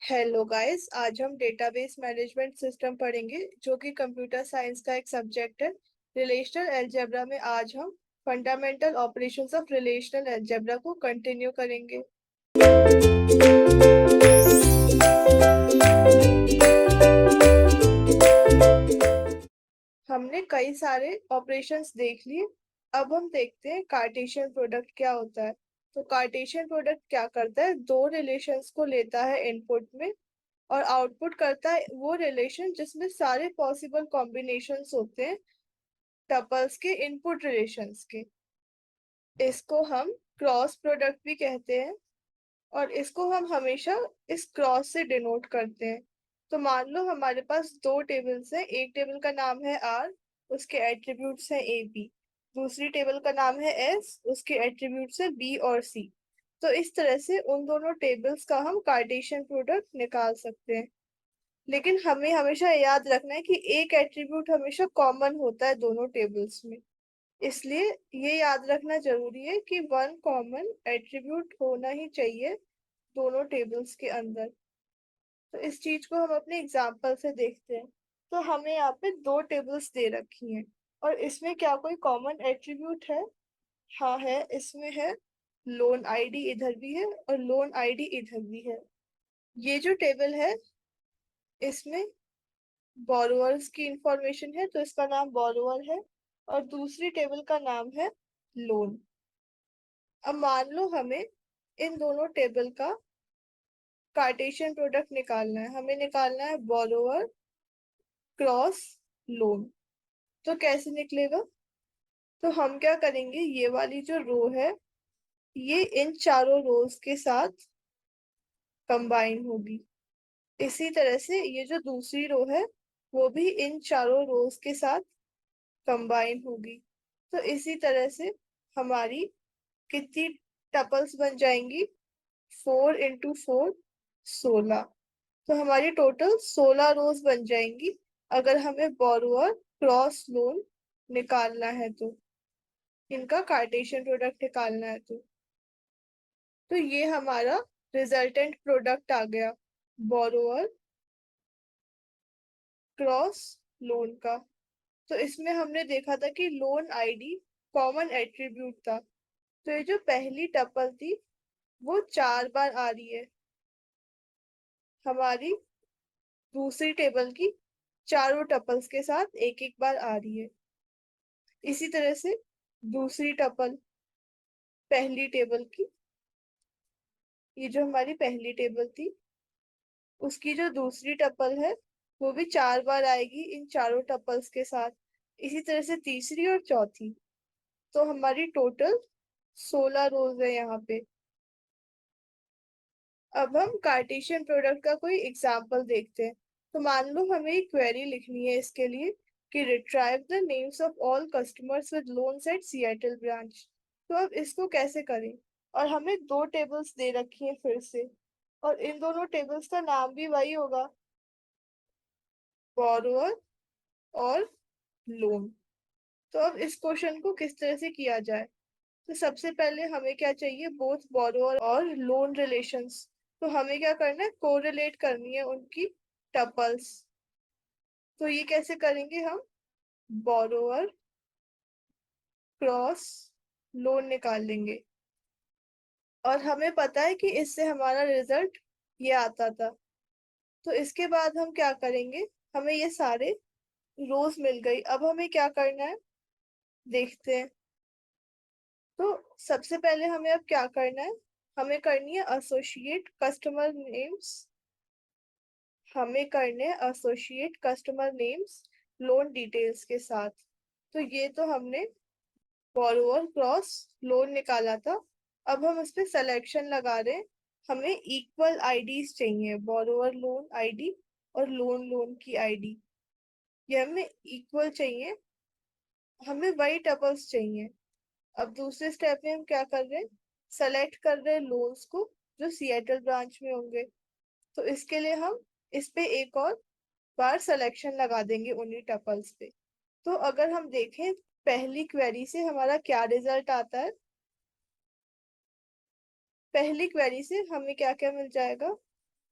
Hello guys, आज हम database management system पढ़ेंगे जो कि कंप्यूटर साइंस का एक सब्जेक्ट है। रिलेशनल अलजेब्रा में आज हम fundamental operations of relational algebra को कंटिन्यू करेंगे। हमने कई सारे ऑपरेशंस देख लिए। अब हम देखते हैं कार्टेशियन प्रोडक्ट क्या होता है। तो कार्टेशियन प्रोडक्ट क्या करता है, दो रिलेशंस को लेता है इनपुट में और आउटपुट करता है वो रिलेशन जिसमें सारे पॉसिबल कॉम्बिनेशंस होते हैं टपल्स के इनपुट रिलेशंस के। इसको हम क्रॉस प्रोडक्ट भी कहते हैं और इसको हम हमेशा इस क्रॉस से डिनोट करते हैं। तो मान लो हमारे पास दो टेबल्स हैं, एक टेबल का नाम है आर, उसके एट्रीब्यूट्स हैं ए बी। दूसरी टेबल का नाम है एस, उसके एट्रीब्यूट्स हैं बी और सी। तो इस तरह से उन दोनों टेबल्स का हम कार्टेशियन प्रोडक्ट निकाल सकते हैं। लेकिन हमें हमेशा याद रखना है कि एक एट्रीब्यूट हमेशा कॉमन होता है दोनों टेबल्स में। इसलिए ये याद रखना जरूरी है कि वन कॉमन एट्रीब्यूट होना ही चाहिए दोनों टेबल्स के अंदर। तो इस चीज को हम अपने एग्जाम्पल से देखते हैं। तो हमें यहाँ पे दो टेबल्स दे रखी हैं और इसमें क्या कोई कॉमन एट्रीब्यूट है? हाँ है, इसमें है। लोन आईडी इधर भी है और लोन आईडी इधर भी है। ये जो टेबल है इसमें बोरोवर्स की इंफॉर्मेशन है, तो इसका नाम बोरोवर है। और दूसरी टेबल का नाम है लोन। अब मान लो हमें इन दोनों टेबल का कार्टेशियन प्रोडक्ट निकालना है। हमें निकालना है बोरोवर क्रॉस लोन। तो कैसे निकलेगा? तो हम क्या करेंगे, ये वाली जो रो है ये इन चारों रोज के साथ कंबाइन होगी। इसी तरह से ये जो दूसरी रो है वो भी इन चारों रोज के साथ कंबाइन होगी। तो इसी तरह से हमारी कितनी टपल्स बन जाएंगी? 4 × 4 16। तो हमारी टोटल 16 रोज बन जाएंगी अगर हमें बोरोवर क्रॉस लोन निकालना है तो, इनका कार्टेशियन प्रोडक्ट निकालना है तो ये हमारा रिजल्टेंट प्रोडक्ट आ गया बोरोवर क्रॉस लोन का। तो इसमें हमने देखा था कि लोन आईडी कॉमन एट्रीब्यूट था। तो ये जो पहली टपल थी वो 4 बार आ रही है हमारी दूसरी टेबल की चारों टपल्स के साथ एक एक बार आ रही है। इसी तरह से दूसरी टपल पहली टेबल की, ये जो हमारी पहली टेबल थी उसकी जो दूसरी टपल है वो भी 4 बार आएगी इन चारों टपल्स के साथ। इसी तरह से तीसरी और चौथी। तो हमारी टोटल 16 रोज है यहाँ पे। अब हम कार्टेशियन प्रोडक्ट का कोई एग्जाम्पल देखते हैं। तो मान लो हमें एक क्वेरी लिखनी है इसके लिए कि retrieve the names of all customers with loans at Seattle branch. तो अब इसको कैसे करें? और हमें दो टेबल्स दे रखी हैं फिर से, और इन दोनों टेबल्स का नाम भी वही होगा, बोरोअर और लोन। तो अब इस क्वेश्चन को किस तरह से किया जाए? तो सबसे पहले हमें क्या चाहिए, बोथ बोरोअर और लोन रिलेशंस। तो हमें क्या करना है, कोरिलेट करनी है उनकी टपल्स। तो ये कैसे करेंगे हम? बोरोअर क्रॉस लोन निकाल लेंगे और हमें पता है कि इससे हमारा रिजल्ट ये आता था। तो इसके बाद हम क्या करेंगे, हमें ये सारे रोज मिल गई। अब हमें क्या करना है देखते हैं। तो सबसे पहले हमें अब क्या करना है, हमें करनी है एसोसिएट कस्टमर नेम्स। हमें करने हैं associate customer names loan details के साथ। तो ये तो हमने बोरोवर क्रॉस लोन निकाला था। अब हम इस पे सिलेक्शन लगा रहे हैं। हमें इक्वल आईडीज चाहिए, बोरोवर लोन आईडी और लोन लोन की आईडी, ये हमें इक्वल चाहिए। हमें वही टपल्स चाहिए। अब दूसरे स्टेप में हम क्या कर रहे हैं, सेलेक्ट कर रहे हैं लोन्स को जो सिएटल ब्रांच में होंगे। तो इसके लिए हम इस पे एक और बार सिलेक्शन लगा देंगे उन्हीं टपल्स पे। तो अगर हम देखें पहली क्वेरी से हमारा क्या रिजल्ट आता है, पहली क्वेरी से हमें क्या क्या मिल जाएगा,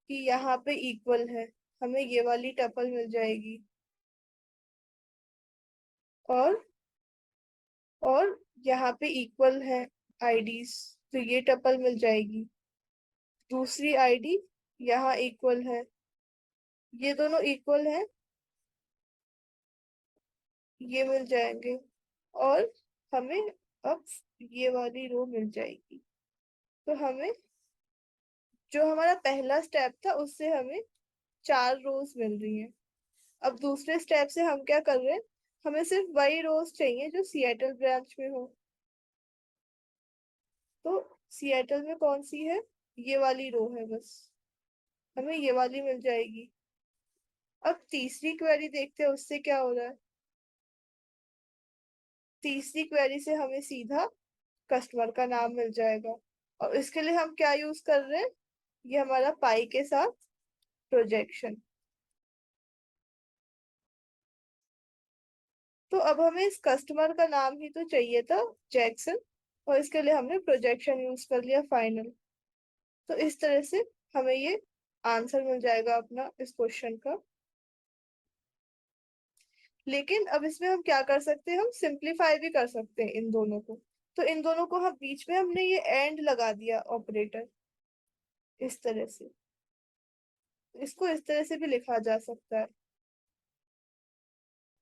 कि यहाँ पे इक्वल है, हमें ये वाली टपल मिल जाएगी। और यहाँ पे इक्वल है आईडीज, तो ये टपल मिल जाएगी। दूसरी आईडी यहाँ इक्वल है, ये दोनों इक्वल है, ये मिल जाएंगे। और हमें अब ये वाली रो मिल जाएगी। तो हमें जो हमारा पहला स्टेप था उससे हमें 4 रोज मिल रही हैं। अब दूसरे स्टेप से हम क्या कर रहे हैं, हमें सिर्फ वही रोज चाहिए जो सिएटल ब्रांच में हो। तो सिएटल में कौन सी है, ये वाली रो है बस, हमें ये वाली मिल जाएगी। अब तीसरी क्वेरी देखते हैं उससे क्या हो रहा है। तीसरी क्वेरी से हमें सीधा कस्टमर का नाम मिल जाएगा। और इसके लिए हम क्या यूज कर रहे हैं, ये हमारा पाई के साथ प्रोजेक्शन। तो अब हमें इस कस्टमर का नाम ही तो चाहिए था, जैक्सन, और इसके लिए हमने प्रोजेक्शन यूज कर लिया फाइनल। तो इस तरह से हमें ये आंसर मिल जाएगा अपना इस क्वेश्चन का। लेकिन अब इसमें हम क्या कर सकते हैं, हम सिंप्लीफाई भी कर सकते हैं इन दोनों को। तो इन दोनों को हम बीच में हमने ये एंड लगा दिया ऑपरेटर, इस तरह से। इसको इस तरह से भी लिखा जा सकता है।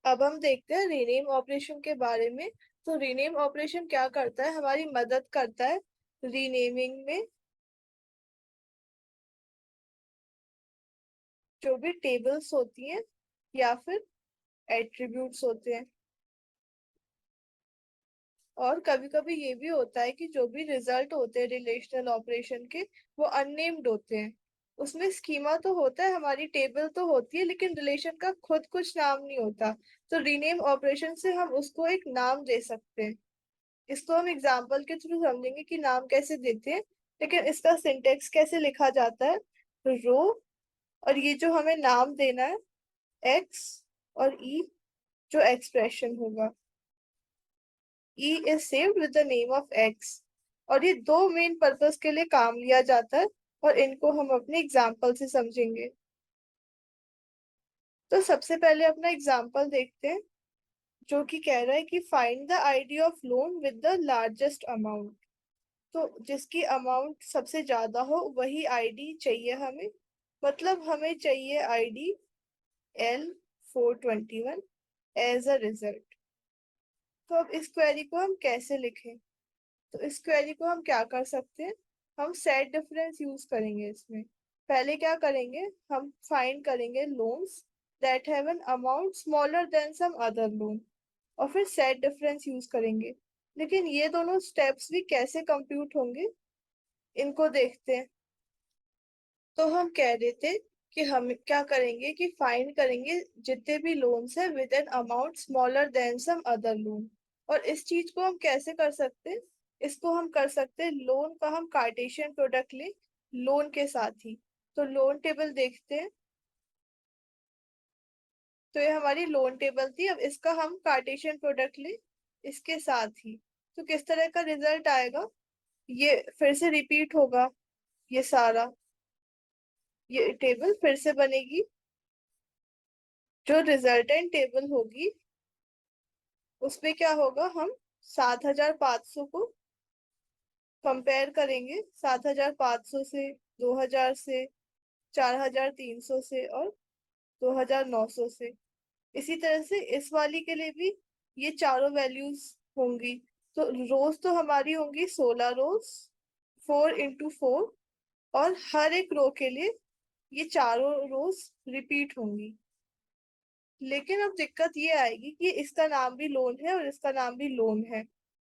अब हम देखते हैं रीनेम ऑपरेशन के बारे में। तो रीनेम ऑपरेशन क्या करता है, हमारी मदद करता है रीनेमिंग में। जो भी टेबल्स होती हैं या फिर एट्रीब्यूट्स होते हैं, और कभी कभी ये भी होता है कि जो भी रिजल्ट होते हैं रिलेशनल ऑपरेशन के, वो अननेम्ड होते हैं। उसमें स्कीमा तो होता है, हमारी टेबल तो होती है, लेकिन रिलेशन का खुद कुछ नाम नहीं होता। तो रीनेम ऑपरेशन से हम उसको एक नाम दे सकते हैं। इसको हम एग्जाम्पल के थ्रू समझेंगे कि नाम कैसे देते हैं। लेकिन इसका सिंटेक्स कैसे लिखा जाता है, रो, और ये जो हमें नाम देना है एक्स, और ई जो एक्सप्रेशन होगा, E is saved with the name of x. और ये दो मेन पर्पस के लिए काम लिया जाता है, और इनको हम अपने एग्जाम्पल से समझेंगे। तो सबसे पहले अपना एग्जाम्पल देखते हैं, जो कि कह रहा है कि find the ID of loan with the largest amount. तो जिसकी अमाउंट सबसे ज्यादा हो वही आईडी चाहिए हमें। मतलब हमें चाहिए ID L421 as a result. तो अब इस क्वेरी को हम कैसे लिखें, तो इस क्वेरी को हम क्या कर सकते हैं, हम सेट डिफरेंस यूज करेंगे इसमें। पहले क्या करेंगे, हम फाइंड करेंगे loans that have an amount smaller than some other loan, और फिर सेट डिफरेंस यूज करेंगे। लेकिन ये दोनों स्टेप्स भी कैसे कंप्यूट होंगे, इनको देखते हैं। तो हम कह रहे थे कि हम क्या करेंगे कि फाइंड करेंगे जितने भी लोन्स है with an amount smaller than some other loan. और इस चीज को हम कैसे कर सकते हैं, इसको हम कर सकते हैं, लोन का हम कार्टेशियन प्रोडक्ट ले लोन के साथ ही। तो लोन टेबल देखते हैं। तो ये हमारी लोन टेबल थी, अब इसका हम कार्टेशियन प्रोडक्ट ले इसके साथ ही। तो किस तरह का रिजल्ट आएगा, ये फिर से रिपीट होगा, ये सारा, ये टेबल फिर से बनेगी। जो रिजल्टेंट टेबल होगी उसमें क्या होगा, हम 7500 को कंपेयर करेंगे, 7500 से, 2000 से, 4300 से, और 2900 से। इसी तरह से इस वाली के लिए भी ये चारों वैल्यूज होंगी। तो रोज तो हमारी होंगी 16 रोज, 4 into 4। और हर एक रो के लिए ये चारों रोज रिपीट होंगी। लेकिन अब दिक्कत ये आएगी कि इसका नाम भी लोन है और इसका नाम भी लोन है।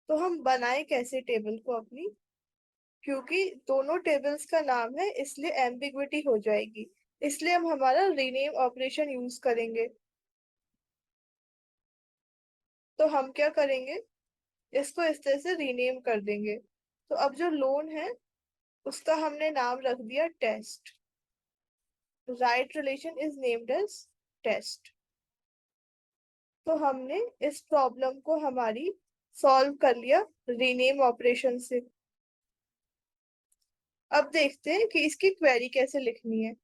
तो हम बनाए कैसे टेबल को अपनी, क्योंकि दोनों टेबल्स का नाम है इसलिए एम्बिग्विटी हो जाएगी। इसलिए हम हमारा रीनेम ऑपरेशन यूज करेंगे। तो हम क्या करेंगे, इसको इस तरह से रीनेम कर देंगे। तो अब जो लोन है उसका हमने नाम रख दिया test. Right relation is named as test. तो हमने इस प्रॉब्लम को हमारी सॉल्व कर लिया रीनेम ऑपरेशन से। अब देखते हैं कि इसकी क्वेरी कैसे लिखनी है।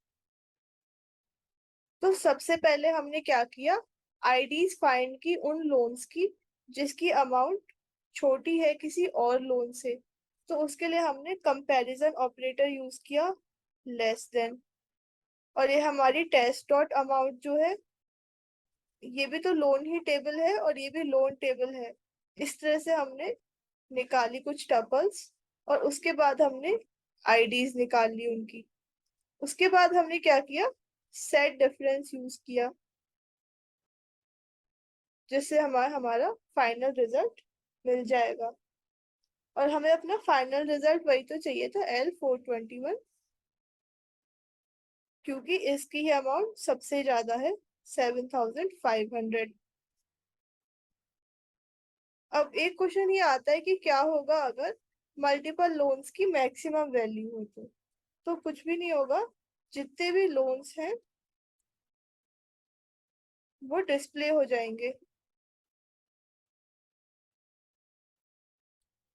तो सबसे पहले हमने क्या किया, आईडीज फाइंड की उन लोन्स की जिसकी अमाउंट छोटी है किसी और लोन से। तो उसके लिए हमने कंपैरिजन ऑपरेटर यूज किया, लेस देन। और ये हमारी टेस्ट डॉट अमाउंट जो है, ये भी तो लोन ही टेबल है और ये भी लोन टेबल है। इस तरह से हमने निकाली कुछ टपल्स, और उसके बाद हमने आईडीज निकाल ली उनकी। उसके बाद हमने क्या किया, सेट डिफरेंस यूज किया, जिससे हमारा हमारा फाइनल रिजल्ट मिल जाएगा। और हमें अपना फाइनल रिजल्ट वही तो चाहिए था, L421, क्योंकि इसकी ही अमाउंट सबसे ज्यादा है, 7,500। अब एक क्वेश्चन ये आता है कि क्या होगा अगर मल्टीपल लोन्स की मैक्सिमम वैल्यू हो तो कुछ भी नहीं होगा, जितने भी लोन्स हैं वो डिस्प्ले हो जाएंगे,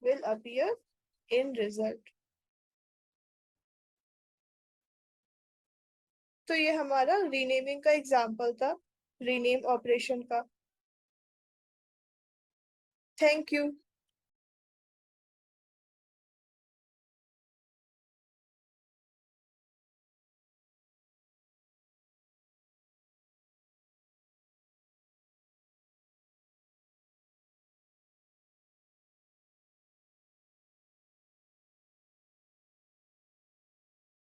विल अपीयर इन रिजल्ट। तो ये हमारा रीनेमिंग का एग्जाम्पल था, रीनेम ऑपरेशन का। Thank you.